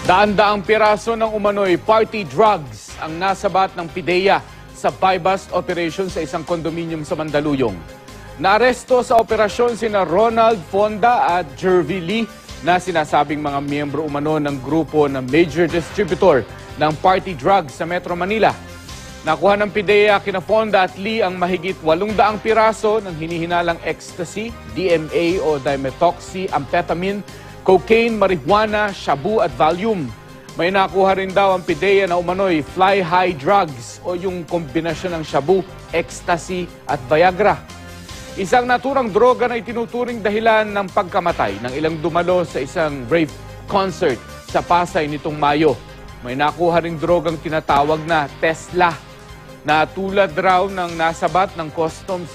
Daan-daang piraso ng umano'y party drugs ang nasabat ng PIDEA sa buy-bust operation sa isang kondominium sa Mandaluyong. Naaresto sa operasyon sina Ronald Fonda at Jervy Lee na sinasabing mga miyembro umano ng grupo na major distributor ng party drugs sa Metro Manila. Nakuha ng PIDEA kina Fonda at Lee ang mahigit 800 piraso ng hinihinalang ecstasy, DMA o dimethoxyamphetamine, cocaine, marijuana, shabu at Valium. May nakuha rin daw ang PIDEA na umano'y fly-high drugs o yung kombinasyon ng shabu, ecstasy at Viagra. Isang naturang droga na itinuturing dahilan ng pagkamatay ng ilang dumalo sa isang rave concert sa Pasay nitong Mayo. May nakuha ring drogang tinatawag na Tesla na tulad raw ng nasabat ng customs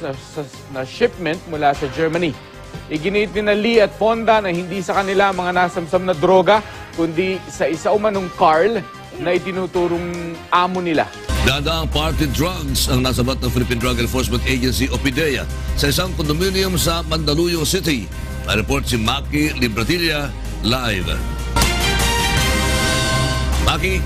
na shipment mula sa Germany. Iginit ni Lee at Fonda na hindi sa kanila mga nasamsam na droga, kundi sa isa umanong Carl na itinuturong amo nila. Dadaang party drugs ang nasabat ng Philippine Drug Enforcement Agency o PIDEA sa isang condominium sa Mandaluyong City. May report si Maki Libratilla live. Maki?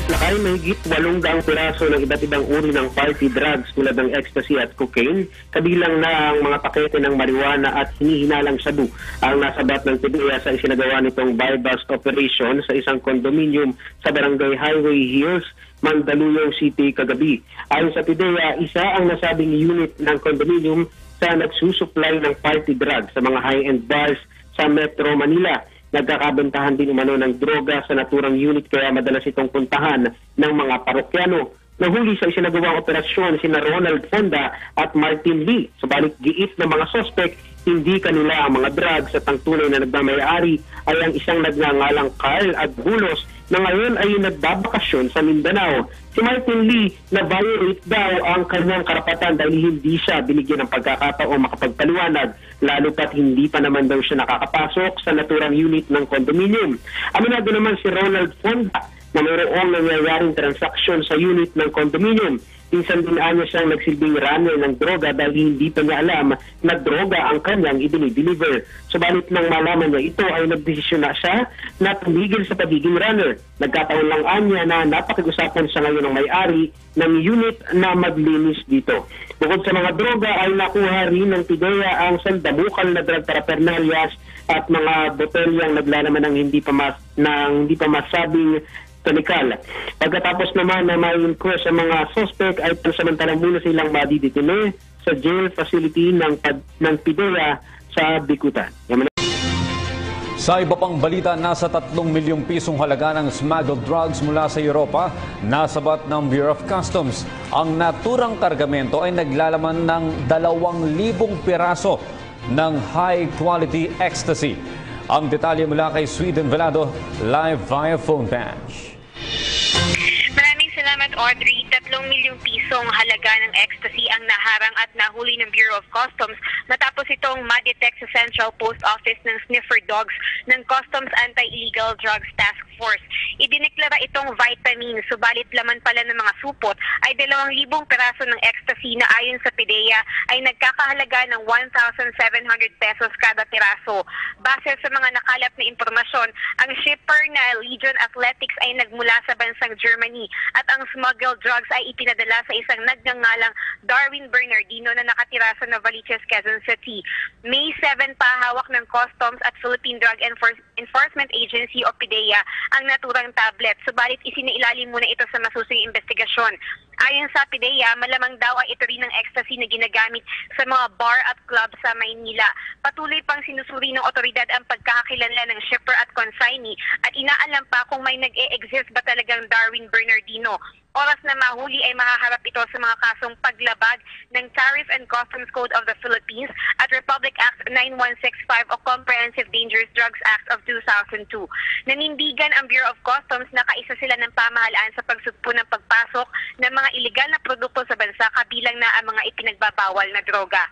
Lakay mahigit 800 piraso ng iba't ibang uri ng party drugs tulad ng ecstasy at cocaine, kabilang na ang mga pakete ng marijuana at hinihinalang shabu ang nasabat ng PIDEA sa isinagawa nitong buy-bust operation sa isang condominium sa Barangay Highway Hills, Mandaluyong City kagabi. Ayon sa PIDEA, isa ang nasabing unit ng condominium sa nagsusupply ng party drugs sa mga high-end bars sa Metro Manila. Nagkakabentahan din umano ng droga sa naturang unit kaya madalas itong puntahan ng mga parokyano. Nahuli sa isinagawang operasyon sina Ronald Fonda at Martin Lee. Subalit giit ng mga sospek, hindi kanila ang mga drugs at ang tunay na nagmamayari ay ang isang nagngangalang Carl Agbulos na ngayon ay nagbabakasyon sa Mindanao. Si Martin Lee na-violate daw ang kanyang karapatan dahil hindi siya binigyan ng pagkakataong makapagpaliwanag, lalo pat hindi pa naman daw siya nakakapasok sa naturang unit ng condominium. Aminado naman si Ronald Fonda na mayroong nangyayaring transaksyon sa unit ng condominium. Pinsan din niya siyang nagsilbing runner ng droga dahil hindi pa niya alam na droga ang kanyang i-deliver. Subalit nang malaman niya ito ay nagdesisyon na siya na tumigil sa pagiging runner. Nagkataon lang anya na napakigusapan siya ngayon ng may-ari ng unit na maglinis dito. Bukod sa mga droga ay nakuha rin ng PIDEA ang sandamukal na drug paraphernalias at mga botelyang naglalaman ng hindi pa masabing kemikal. Pagkatapos naman na ma-inquest sa mga suspect ay pansamantalang muna silang madidetine sa jail facility ng PIDEA sa Bikutan. Sa iba pang balita, nasa 3 milyong pisong halaga ng smuggled drugs mula sa Europa, nasabat ng Bureau of Customs. Ang naturang kargamento ay naglalaman ng 2,000 piraso ng high-quality ecstasy. Ang detalye mula kay Sweden Velado, live via phone patch. Maraming salamat, Audrey. 3 milyong pisong halaga ng ecstasy ang naharang at nahuli ng Bureau of Customs matapos itong ma-detect sa Central Post Office ng sniffer dogs ng Customs Anti-Illegal Drugs Task Force. Idineklara itong vitamin, subalit laman pala ng mga supot ay 2,000 peraso ng ecstasy na ayon sa PIDEA ay nagkakahalaga ng 1,700 pesos kada piraso. Base sa mga nakalap na impormasyon, ang shipper na Legion Athletics ay nagmula sa bansang Germany at ang smuggled drugs ay ipinadala sa isang nagngangalang Darwin Bernardino na nakatira sa Novaliches, Quezon City. May 7 pa hawak ng Customs at Philippine Drug Enforcement Agency o PIDEA ang naturang tablet, subalit isinailalim muna ito sa masusing investigasyon. Ayon sa PIDEA, malamang daw ay ito rin ng ecstasy na ginagamit sa mga bar at club sa Maynila. Patuloy pang sinusuri ng otoridad ang pagkakakilanlan ng shipper at consignee at inaalam pa kung may nag-e-exist ba talagang Darwin Bernardino. Oras na mahuli ay mahaharap ito sa mga kasong paglabag ng Tariff and Customs Code of the Philippines at Republic Act 9165 o Comprehensive Dangerous Drugs Act of 2002. Nanindigan ang Bureau of Customs na kaisa sila ng pamahalaan sa pagsugpo ng pagpasok ng mga iligal na produkto sa bansa kabilang na ang mga ipinagbabawal na droga.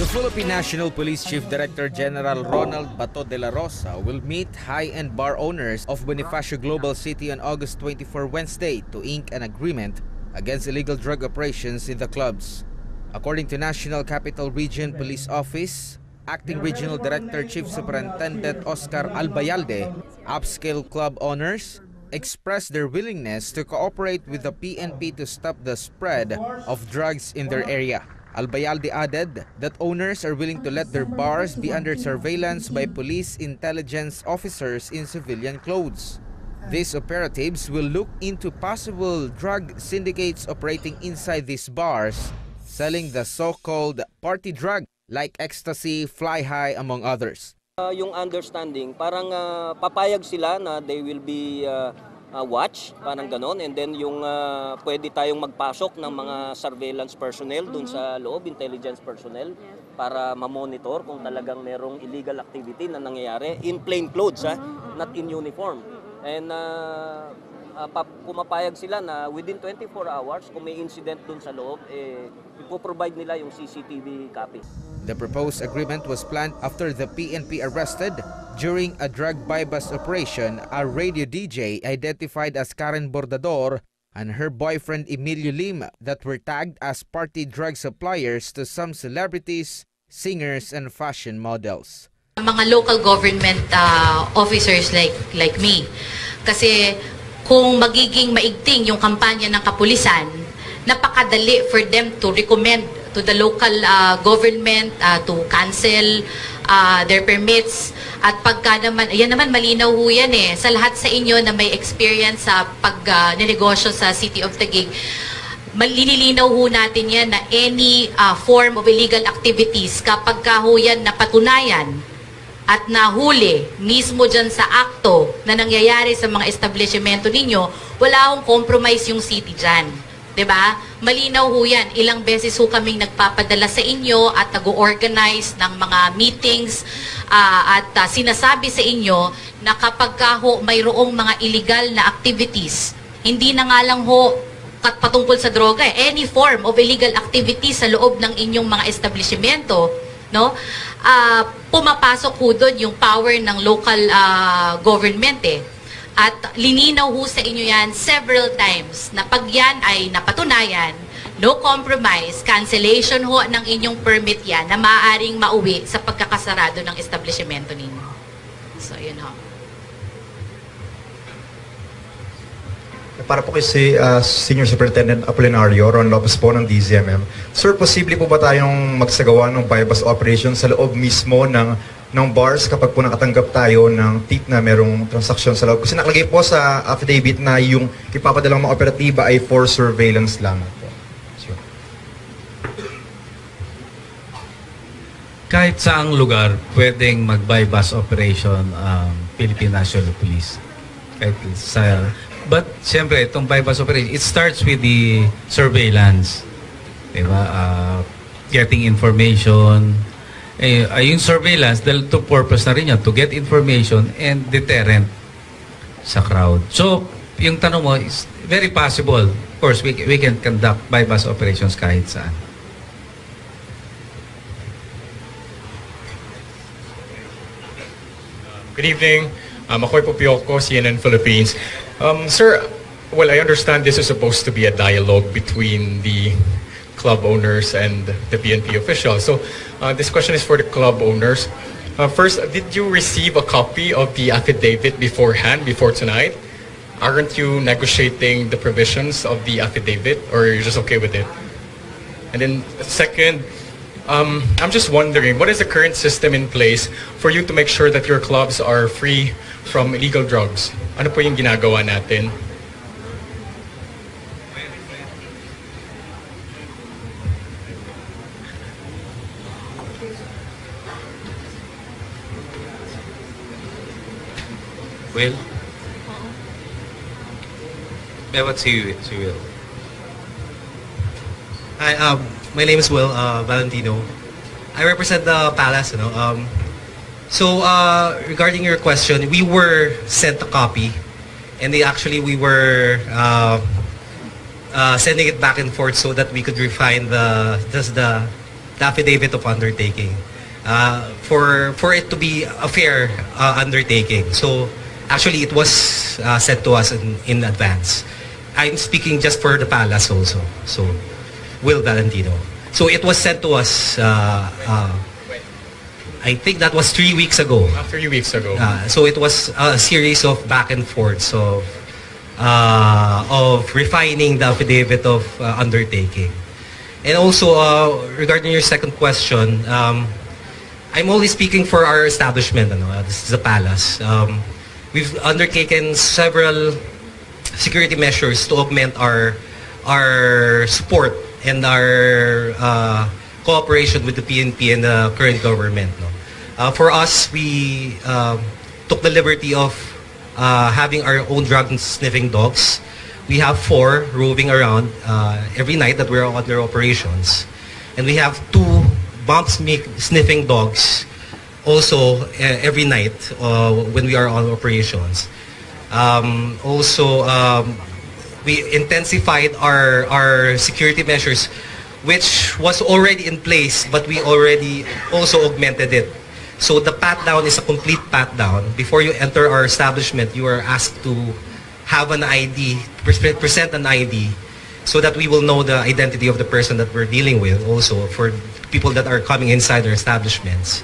The Philippine National Police Chief Director General Ronald Bato de la Rosa will meet high-end bar owners of Bonifacio Global City on August 24 Wednesday to ink an agreement against illegal drug operations in the clubs. According to National Capital Region Police Office, Acting Regional Director Chief Superintendent Oscar Albayalde, upscale club owners expressed their willingness to cooperate with the PNP to stop the spread of drugs in their area. Albayalde added that owners are willing to let their bars be under surveillance by police intelligence officers in civilian clothes. These operatives will look into possible drug syndicates operating inside these bars, selling the so-called party drug like ecstasy, fly high, among others. Yung understanding, parang papayag sila na they will be watch, parang ganon. And then yung pwede tayong magpasok ng mga surveillance personnel dun sa loob, intelligence personnel, para ma-monitor kung talagang merong illegal activity na nangyayari in plain clothes, not in uniform. And pumapayag sila na within 24 hours, kung may incident dun sa loob, ipoprovide nila yung CCTV copy. The proposed agreement was planned after the PNP arrested during a drug buy-bust operation a radio DJ identified as Karen Bordador and her boyfriend Emilio Lim that were tagged as party drug suppliers to some celebrities, singers, and fashion models. Mga local government officers like me. Kasi kung magiging maigting yung kampanya ng kapulisan, napakadali for them to recommend to the local government to cancel their permits. At pagka naman, ayan naman malinaw ho yan sa lahat sa inyo na may experience sa pag-negosyo sa City of Taguig, malilinaw ho natin yan na any form of illegal activities, kapag ka ho yan napatunayan at nahuli mismo dyan sa akto na nangyayari sa mga establishmento ninyo, wala akong compromise yung city dyan. Diba? Malinaw ho yan. Ilang beses ho kaming nagpapadala sa inyo at nag-organize ng mga meetings at sinasabi sa inyo na kapag ka ho mayroong mga illegal na activities, hindi na nga lang ho patungkol sa droga, any form of illegal activities sa loob ng inyong mga establishmento, no? Pumapasok ho doon yung power ng local government At lininaw ho sa inyo yan several times na pag yan ay napatunayan, no compromise, cancellation ho ng inyong permit yan na maaaring mauwi sa pagkakasarado ng establishmento ninyo. So, yun ho. Para po kay si Senior Superintendent Apolinario, Ron Lopez po ng DZMM. Sir, posible po ba tayong magsagawa ng buy-bust operation sa loob mismo ng bars kapag po nakatanggap tayo ng tip na merong transaksyon sa loob? Kasi nakalagay po sa affidavit na yung ipapadalang mga operatiba ay for surveillance lang. So, kahit saang lugar pwedeng mag-buy-bust operation Philippine National Police. Kahit sa... But, siyempre, itong buy-bust operation, it starts with the surveillance. Diba? Getting information. Yung surveillance, dahil to purpose na rin yan, to get information and deterrent sa crowd. So, yung tanong mo is very possible. Of course, we can conduct buy-bust operations kahit saan. Good evening. Ako'y Popioko, CNN Philippines. Sir, well, I understand this is supposed to be a dialogue between the club owners and the PNP officials. So this question is for the club owners. First, did you receive a copy of the affidavit beforehand, before tonight? Aren't you negotiating the provisions of the affidavit, or you're just okay with it? And then second, I'm just wondering, what is the current system in place for you to make sure that your clubs are free from illegal drugs? Ano po yung ginagawa natin? Will? What's you, Will? Hi, my name is Will Valentino. I represent the Palace. So regarding your question, we were sent a copy, and we were sending it back and forth so that we could refine the affidavit of undertaking for it to be a fair undertaking. So actually, it was sent to us in advance. I'm speaking just for the Palace also. So Will Valentino. So it was sent to us I think that was 3 weeks ago. 3 weeks ago. So it was a series of back and forths of refining the affidavit of undertaking. And also, regarding your second question, I'm only speaking for our establishment. This is the Palace. We've undertaken several security measures to augment our support and our cooperation with the PNP and the current government. For us, we took the liberty of having our own drug sniffing dogs. We have 4 roving around every night that we're under operations. And we have 2 bomb sniffing dogs also every night when we are on operations. We intensified our security measures, which was already in place, but we already also augmented it. So the pat-down is a complete pat-down. Before you enter our establishment, you are asked to have an ID, present an ID, so that we will know the identity of the person that we're dealing with also for people that are coming inside our establishments.